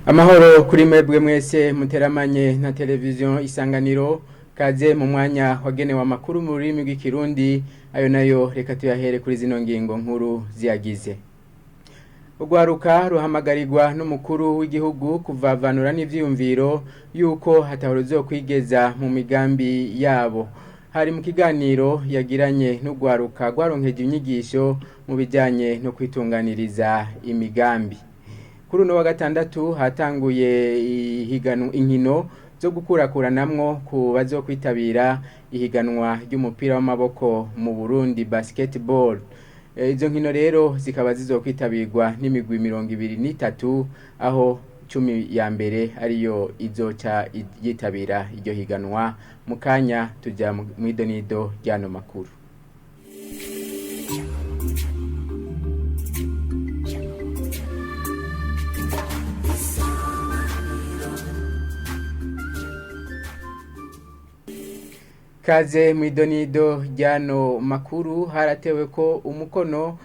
Amahoro kuri mwebwe mwese muteramanye na televiziyo Isanganiro, kaze mu mwanya wagenewe amakuru mu rurimi rw'ikirundi, ayo nayo reka tuyahere kuri zino ngingo nkuru ziyagize. Urwaruka ruhamagarirwa n'umukuru w'igihugu kuvavanura n'ivyiyumviro yuko hatahorozo kwigeza mu migambi yabo. Hari mu kiganiro yagiranye n'urwaruka rwaronkeje inyigisho mu bijanye no kwitunganiriza imigambi. Kuri uno wa gatandatu hatanguye inkino zo gukurakuranamwo ku bazokwitabira ihiganwa ry'umupira w'amaboko mu Burundi basketball. Izo nkino rero zikaba zizokwitabirwa n'imigwi 23, aho 10 ya mbere ariyo izoca yitabira iryo higanwa. Mukanya tuja mu idonido ryano makuru. Kaze mu idonido ryano makuru. Haratewe ko umukono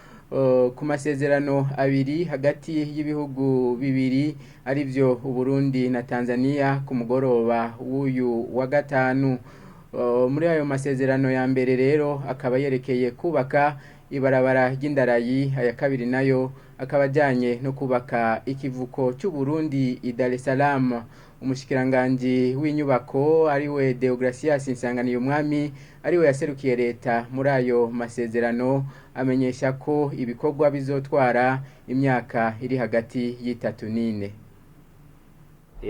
ku masezerano abiri hagati y'ibihugu bibiri arivyo Uburundi na Tanzania ku mugoroba w'uyu wa gatanu. Muri ayo masezerano ya mbere rero akaba yerekeye kubaka ibarabara ry'indarayi, aya kabiri nayo akaba ajanye no kubaka ikivuko cy'u Burundi i Dar es Salaam. Umushikiranganje w'inyubako ariwe Deogracias Nsanganiye Umwami ariwe yaserukiye leta muri ayo masezerano, amenyesha ko ibikorwa bizotwara imyaka iri hagati y'itatu n'ine.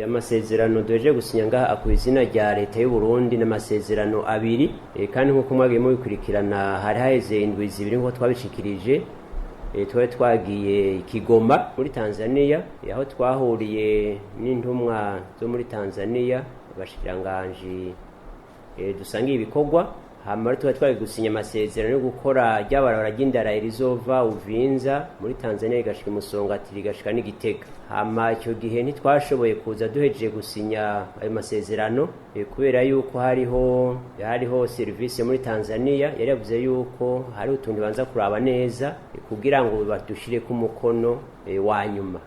Amasezerano doje gusinya ngaha akwizina rya leta y'u Burundi n'amasezerano abiri, kandi nkuko mwagiye mubikurikirana hari haheze indwi zibiri nko twabishikirije. Twari twagiye Kigoma muri Tanzania, aho twahuriye n'intumwa zo muri Tanzania, abashikiranganje dusangiye ibikorwa. Hama twari gusinya amasezerano yo gukora ry'abarabara ry'indarayi rizova Uvinza muri Tanzania igashika Musongati rigashika n'Igitega. Hama icyo gihe ntitwashoboye kuza duhejeje gusinya ayo masezerano kubera yuko hariho service muri Tanzania yari yavuze yuko hari utundi banza kuraba neza kugira ngo badushire ku mukono wa nyuma.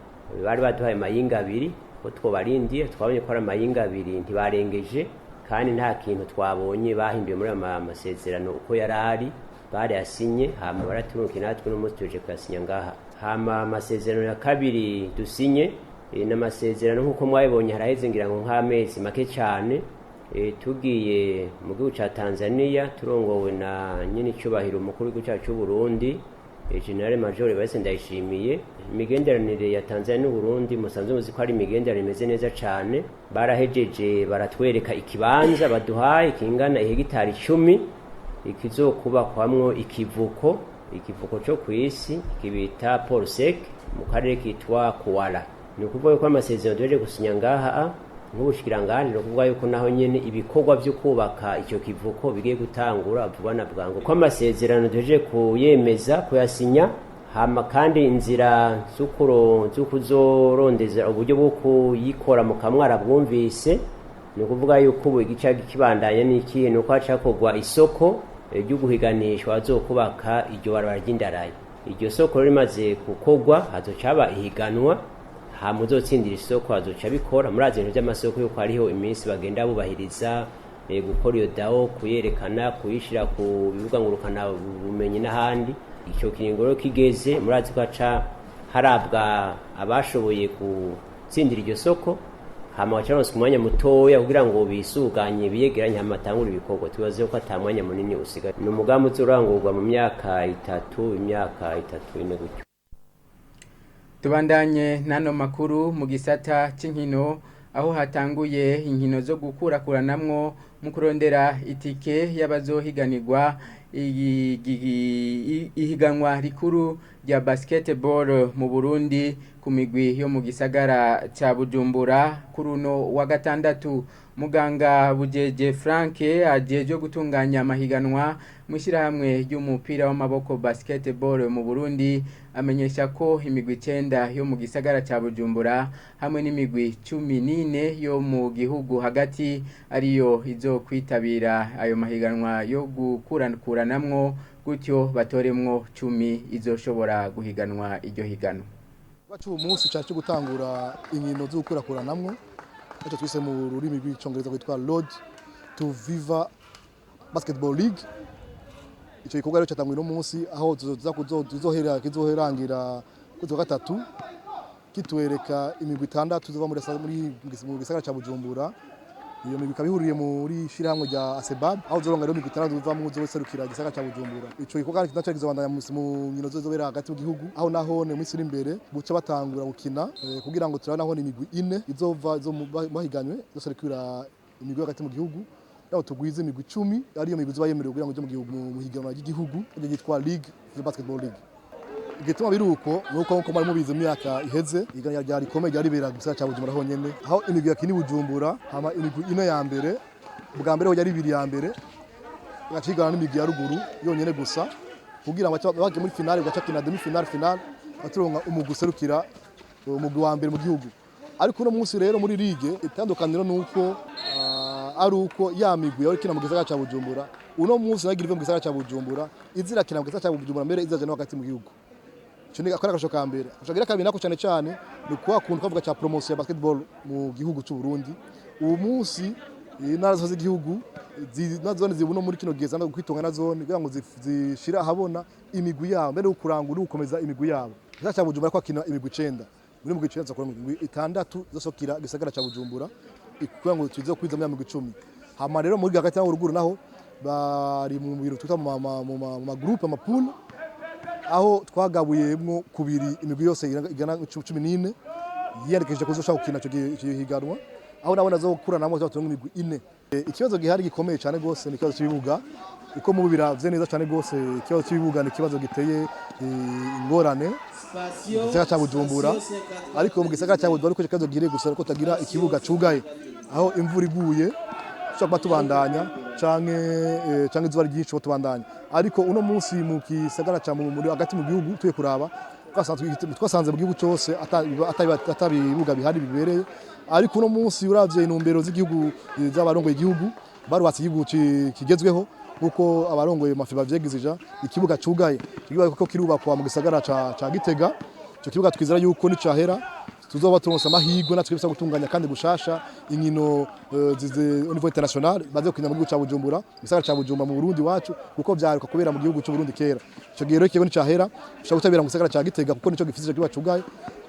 Bari baduhaye mayinga abiri ko twobarindiye, twabonye ko ari mayinga abiri ntibarengeje, kandi nta kintu twabonye bahimbiye muri amasezerano uko yarari bari yasinye. Hama baraturuka natwe n'umunsi tuje kuyasinya ngaha. Hama amasezerano ya kabiri dusinye n'amasezerano nkuko mwabibonye haraheze ngira ngo nk'amezi make cyane, tugiye mu gihugu ca Tanzania turongowe na nyine cyubahiro umukuru w'igihugu cyacu cy'u Burundi General Major Evariste Ndayishimiye. Imigenderanire ya Tanzania n'u Burundi musanzwe muzi ko ari imigenderanire imeze neza cyane. Barahejeje baratwereka ikibanza baduhaye kingana ihegitari 10 ikizokubakwamwo ikivuko cyo kwisi kibita Polsek mu karere kitwa Kuala. Ni ukuvuga ko amasezerano doje gusinya ngaha nk'ubushikiranganje, no kuvuga yuko naho nyene ibikorwa byo kubaka icyo kivuko bigiye gutangura vuba na bwangu. Ko amasezerano doje kuyemeza kuyasinya, hama kandi inzira z'ukuzorondeza uburyo bwo kuyikora mu kamwara bwumvise. Ni ukuvuga yuko ubu igica kibandanya n'ikihe nuko hacakogwa isoko ryo guhiganishwa azokubaka iryo barabara ry'indarayi. Iryo soko rimaze gukogwa hazocaba ihiganwa, hama uzotsindira isoko azoca bikora. Murazi ibintu by'amasoko yuko hariho iminsi bagenda bubahiriza gukora iyo dao, kuyerekana, kuyishira ku bibuga ngurukana bumenyi n'ahandi. Icyo kiringo rero kigeze, murazi ko haca harabwa abashoboye gutsindira iryo soko, hama wacaronse umwanya mutoya kugira ngo bisuganye biyegeranye hama tangura ibikorwa. Tubaze ko atamwanya munini usigaye. Ni umugambi uzorangurwa mu myaka 3 ine gutyo. Tubandanye nano makuru mu gisata c'inkino, aho hatanguye inkino zo gukurakuranamwo mu kurondera itike y'abazohiganirwa ihiganwa rikuru rya basketball mu Burundi ku migwi yo mu gisagara ca Bujumbura. Kuri uno wa gatandatu Muganga Bujeje Frank ajeje gutunganya amahiganwa mu shirahamwe ry'umupira w'amaboko basketball mu Burundi, amenyesha ko imigwi 9 yo mu gisagara ca Bujumbura hamwe n'imigwi 14 yo mu gihugu hagati ariyo izokwitabira ayo mahiganwa yo gukurakuranamwo, gutyo batoremwo 10 izoshobora guhiganwa iryo higanwa. Bacu umunsi cyane cyo gutangura inkino zo gukurakuranamwe icyo twise mu rurimi rw'icyongereza kwitwa Road to Viva Basketball League. Icyo gikorwa rero cyatangwa no munsi aho tuzoherangira kuri gatatu kitwereka imigwi 6 tuzova muri gisagara cya Bujumbura. Iyo migwi kabihuriye muri shirahamwe rya Asebab aho zoronga rero imigwi 6 tuzova zo serukira gisagara cya Bujumbura. Ico gikorwa kinacho kizobandanya mu nkino zozobera hagati mu gihugu aho naho ne munsi imbere buca batangura gukina kugira ngo turabona aho imigwi 4 izova zo bahiganywe zo serukira imigwi hagati mu gihugu. Aho tugwize imigwi 10 ariyo migwi zoba yemerewe kugira ngo mu gihugu mu higanwa ry'igihugu ryitwa League of Basketball League. Igituma biruko nuko nko muri mubize myaka iheze iganya ryari komeye ryari bera gisagara cya Bujumbura honyene aho imigwi yakini Bujumbura hama imigwi 4 ya mbere bwa mbere ho yari 2 ya mbere gacigana n'imigwi ya ruguru yonyene gusa kugira ngo bage muri finale gacakina demi finale baturonka umugwi serukira umugwi wa mbere mu gihugu. Ariko uno munsi rero muri ligue itandukaniro nuko ari uko ya migwi yari kina mu gisagara cya Bujumbura uno munsi nagira ive mu gisagara cya Bujumbura izira kina mu gisagara cya Bujumbura mbere izaje no hagati mu gihugu. Cyo ni akora kasho kambere ushagira kabiri nako cyane ni kwa kuntu kavuga cya promotion ya basketball mu gihugu cy'u Burundi. Uwo munsi intara z'igihugu nazone zibuno muri kino gihe zanda kwitonga nazone kugira ngo zishira habona imigwi yabo mbere ukurangura ukomeza imigwi yabo. Gisagara cya Bujumbura kwa kina imigwi 9 muri mugwi 9 zakora imigwi 6 zosokira gisagara cya Bujumbura kugira ngo tuze kwiza mu migwi 10. Hama rero muri hagati y'uruguru naho bari mu biro twita mu groupe ama pool aho twagabuyemwo kubiri imigwi yose igana 14 yiyandikishije kuzoshaka gukina cyo higanwa aho nabona zo kuranamo zo tunga imigwi 4. Ikibazo gihari gikomeye cyane gose ni ikibazo cy'ibibuga uko mu biravye neza cyane gose ikibazo cy'ibibuga ni ikibazo giteye ingorane gisagara cya Bujumbura ariko mu gisagara cya Bujumbura ariko ikibazo gire gusa ko tagira ikibuga cugaye aho imvura iguye cyangwa tubandanya canke izuba ryinshi tubandanya ariko uno munsi mu kisagara cya muri hagati mu gihugu tuye kuraba twasanze mu gihugu cyose atabibuga bihari bibereye ariko uno munsi uravye inumbero z'igihugu z'abarongoye igihugu barubatse igihugu kigezweho kuko abarongoye mafiba vyegizija ikibuga cugaye kibuga kuko kirubakwa mu gisagara ca Gitega. Cyo kibuga twizera yuko ni cahera tuzoba turonsa amahirwe natwe bisa gutunganya kandi gushasha inkino au niveau international baze kujya mu gihugu cya Bujumbura gisagara cya Bujumbura mu Burundi wacu kuko byaruka kubera mu gihugu cy'u Burundi kera. Cyo gihe rero kigo ni cahera ushaka gutabira mu gisagara cya Gitega kuko nico gifise kibuga cugaye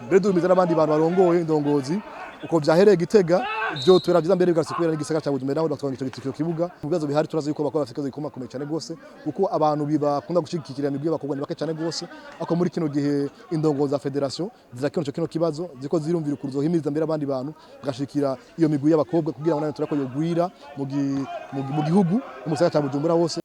mbere dumiza n'abandi bantu barongoye indongozi uko byahereye Gitega byo turavyiza mbere bigarutse kubera n'igisagara cya Bujumbura naho twangije icyo kibuga mu bibazo bihari turazi yuko bakora afikazo ikomakomeye cyane gose kuko abantu bibakunda gushigikira imigwi y'abakobwa ni bake cyane gose ako muri kino gihe indongoza federation zirakino kino kibazo ziko zirumvira kuruzohimiriza mbere abandi bantu gashikira iyo migwi y'abakobwa kugira ngo nane turako yogwira mu gihugu mu gisagara cya Bujumbura hose.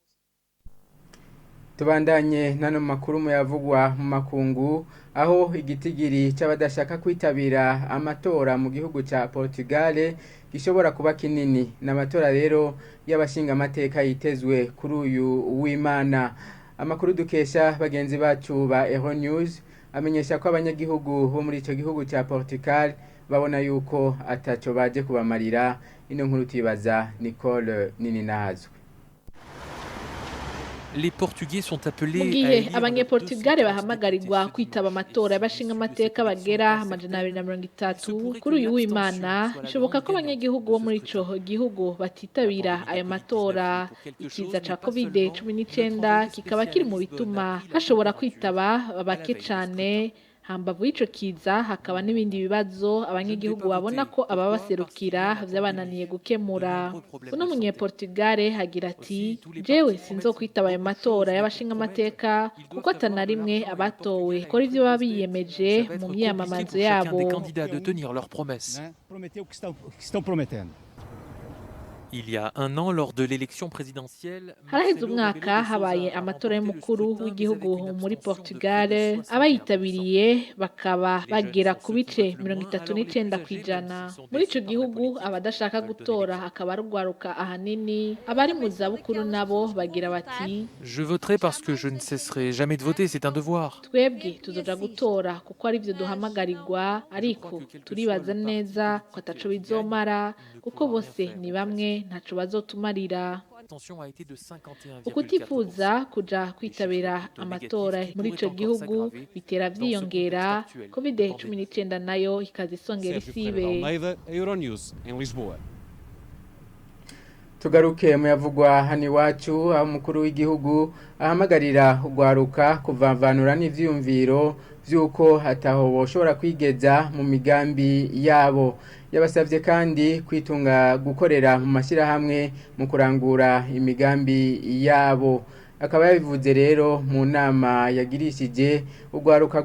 Tubandanye nano makuru mu yavugwa mu makungu aho igitigiri cy'abadashaka kwitabira amatora mu gihugu cya Portugal gishobora kuba kinini n'amatora rero y'abashinga amateka yitezwe kuri uyu w'Imana. Amakuru dukesha bagenzi bacu ba Eho News amenyesha ko abanyagihugu bo muri ico gihugu cya Portugal babona yuko ataco baje kubamarira. Ino nkuru tibaza Nicole Nininazwe. Les Portugais sont appelés mugihe abanyeportugale bahamagarirwa kwitaba amatora y'abashinga amateka bagera 230 kuri uyu w'Imana. Bishoboka ko abanyagihugu bo muri ico gihugu batitabira aya matora. Ikiza ca COVID-19 kikaba kiri mu bituma hashobora kwitaba bake cane. Hambavu y'ico kiza hakaba n'ibindi bibazo abanyagihugu babona ko ababaserukira vyabananiye gukemura. Uno munyeportugale hagira ati jewe sinzokwitaba ayo matora y'abashinga amateka kuko atanarimwe abatowe kora ivyo baba biyemeje mu myamamazo yabo. Il y a un an, lors de l'élection présidentielle, haraheze umwaka habaye amatora y'umukuru w'igihugu muri Portugal. Abayitabiriye bakaba bagera ku bice 39%. Muri ico gihugu abadashaka gutora akaba rugwaruka ahanini abari mu zabukuru nabo bagira bati je voterai parce que je ne cesserai jamais de voter, c'est un devoir. Twebwe tuzoja gutora kuko ari byo duhamagarirwa ariko turibaza neza ko ataco bizomara kuko bose ni bamwe ntaco bazotumarira. L'abstention a été de 51,4%. ukutifuza kuja kwitabira amatora muri ico gihugu bitera vyiyongera covid-19 nayo ikazisongera isibe. Almeida, Euronews, em Lisboa. Tugaruke mu yavugwa hano iwacu aho umukuru w'igihugu ahamagarira ugwaruka kuvavanura n'ivyumviro vy'uko hataho boshobora kwigeza mu migambi yabo. Yabasavye kandi kwitunga gukorera mu mashyirahamwe mu kurangura imigambi yabo. Akaba yabivuze rero mu nama yagirishije ugwaruka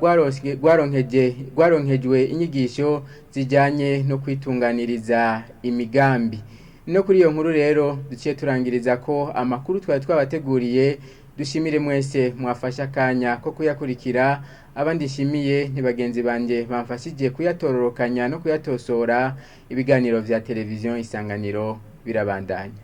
rwaronkejwe inyigisho zijyanye no kwitunganiriza imigambi. No kuri iyo nkuru rero duciye turangiriza ko amakuru twari twabateguriye. Dushimire mwese mwafasha akanya ko kuyakurikira. Abandi shimiye ntibagenzi banje bamfashije kuyatororokanya no kuyatosora. Ibiganiro vya televiziyo Isanganiro birabandanya.